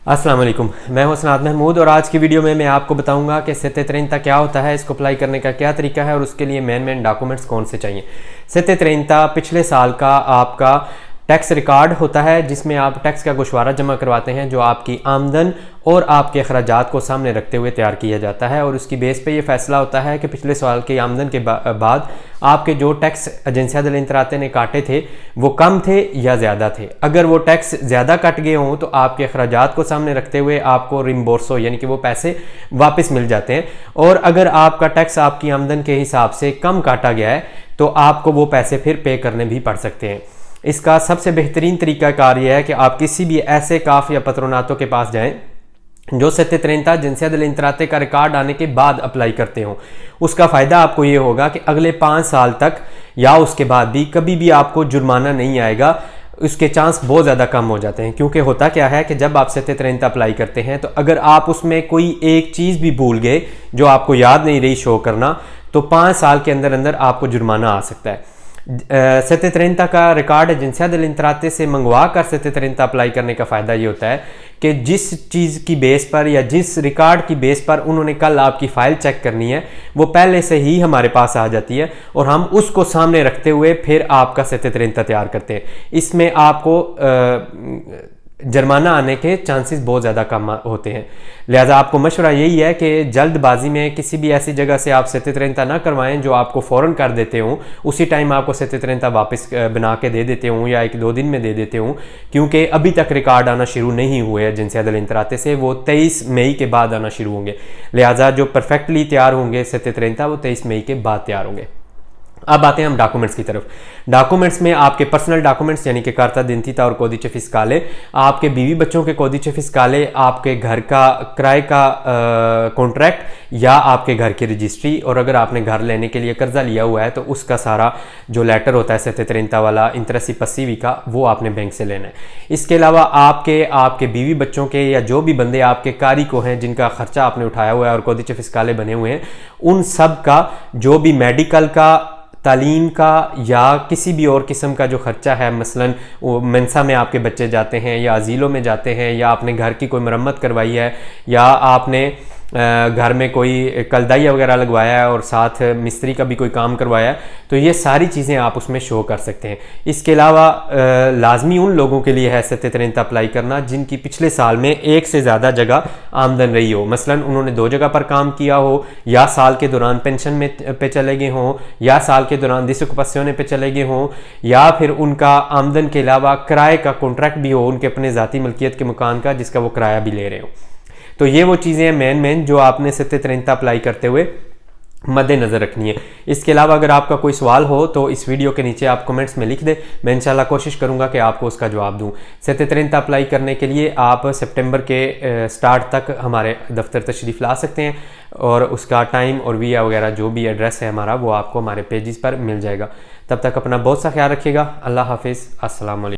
अस्सलाम वालेकुम, मैं हूं सनात महमूद और आज की वीडियो में मैं आपको बताऊंगा कि सत्ते-30 क्या होता है, इसको अप्लाई करने का क्या तरीका है और उसके लिए मेन डॉक्यूमेंट्स कौन से चाहिए। सत्ते-30 पिछले साल का आपका टैक्स रिकॉर्ड होता है जिसमें आप टैक्स का गोशवारा जमा करवाते हैं जो आपकी आमदन और आपके अखराजात को सामने रखते हुए तैयार किया जाता है और उसकी बेस पे ये फैसला होता है कि पिछले साल की आमदन के बाद आपके जो टैक्स एजेंसिया दिल इंतराते ने काटे थे वो कम थे या ज़्यादा थे। अगर वो टैक्स ज़्यादा कट गए हों तो आपके अखराजात को सामने रखते हुए आपको रिम्बोर्सो यानी कि वो पैसे वापस मिल जाते हैं, और अगर आपका टैक्स आपकी आमदन के हिसाब से कम काटा गया है तो आपको वो पैसे फिर पे करने भी पड़ सकते हैं। इसका सबसे बेहतरीन तरीका कार यह है कि आप किसी भी ऐसे काफ या पत्रोनातों के पास जाएं जो सत्ते-30 जिनसिया दिल इंतराते का रिकॉर्ड आने के बाद अप्लाई करते हो। उसका फ़ायदा आपको ये होगा कि अगले 5 साल तक या उसके बाद भी कभी भी आपको जुर्माना नहीं आएगा। उसके चांस बहुत ज़्यादा कम हो जाते हैं, क्योंकि होता क्या है कि जब आप सत्ते-30 अप्लाई करते हैं तो अगर आप उसमें कोई एक चीज़ भी भूल गए जो आपको याद नहीं रही शो करना, तो 5 साल के अंदर अंदर आपको जुर्माना आ सकता है। सत्ते-30 का रिकॉर्ड एजेंसिया दिल इंतराते से मंगवा कर सत्ते-30 अप्लाई करने का फ़ायदा ये होता है कि जिस चीज़ की बेस पर या जिस रिकॉर्ड की बेस पर उन्होंने कल आपकी फ़ाइल चेक करनी है वो पहले से ही हमारे पास आ जाती है और हम उसको सामने रखते हुए फिर आपका सत्ते-30 तैयार करते हैं। इसमें आपको जुर्माना आने के चांसेस बहुत ज़्यादा कम होते हैं। लिहाजा आपको मशवरा यही है कि जल्दबाजी में किसी भी ऐसी जगह से आप सत्ते-30 ना करवाएं जो आपको फ़ौरन कर देते हों, उसी टाइम आपको सत्ते-30 वापस बना के दे देते हों या 1-2 दिन में दे देते हों, क्योंकि अभी तक रिकॉर्ड आना शुरू नहीं हुए एजेंसिया दिल इंतराते से, वो 23 मई के बाद आना शुरू होंगे। लिहाजा जो परफेक्टली तैयार होंगे सत्ते-30 वो 23 मई के बाद तैयार होंगे। अब आते हैं हम डॉक्यूमेंट्स की तरफ। डॉक्यूमेंट्स में आपके पर्सनल डॉक्यूमेंट्स यानी कि कार्ता दिनतीता और कोदिचे फिस्काले, आपके बीवी बच्चों के कोदिचे फिस्काले, आपके घर का किराए का कॉन्ट्रैक्ट या आपके घर की रजिस्ट्री, और अगर आपने घर लेने के लिए कर्जा लिया हुआ है तो उसका सारा जो लेटर होता है सत्ते-30 वाला इंटरेस्ट पसीवी का, वो आपने बैंक से लेना है। इसके अलावा आपके बीवी बच्चों के या जो भी बंदे आपके कारी को हैं जिनका खर्चा आपने उठाया हुआ है और कोदिचे फिस्काले बने हुए हैं, उन सब का जो भी मेडिकल का, तालीम का या किसी भी और किस्म का जो खर्चा है, मसलन मेंसा में आपके बच्चे जाते हैं या अजीलों में जाते हैं या आपने घर की कोई मरम्मत करवाई है या आपने घर में कोई कलदाइया वगैरह लगवाया है और साथ मिस्त्री का भी कोई काम करवाया है, तो ये सारी चीज़ें आप उसमें शो कर सकते हैं। इसके अलावा लाजमी उन लोगों के लिए है सत्ते-30 अप्लाई करना जिनकी पिछले साल में एक से ज़्यादा जगह आमदन रही हो, मसलन उन्होंने 2 जगह पर काम किया हो या साल के दौरान पेंशन में पे चले गए हों या साल के दौरान दिसोकपास्योने पे चले गए हों या फिर उनका आमदन के अलावा किराए का कॉन्ट्रैक्ट भी हो उनके अपने ज़ाती मिल्कियत के मकान का जिसका वो किराया भी ले रहे हो। तो ये वो चीज़ें हैं मेन जो आपने सत्ते-30 अप्लाई करते हुए मद्देनज़र रखनी है। इसके अलावा अगर आपका कोई सवाल हो तो इस वीडियो के नीचे आप कमेंट्स में लिख दें, मैं इंशाल्लाह कोशिश करूंगा कि आपको उसका जवाब दूं। सत्ते-30 अप्लाई करने के लिए आप सितंबर के स्टार्ट तक हमारे दफ्तर तशरीफ़ ला सकते हैं और उसका टाइम और वीज़ा वगैरह जो भी एड्रेस है हमारा वो आपको हमारे पेजेस पर मिल जाएगा। तब तक अपना बहुत सा ख्याल रखिएगा। अल्लाह हाफिज़। अस्सलाम वालेकुम।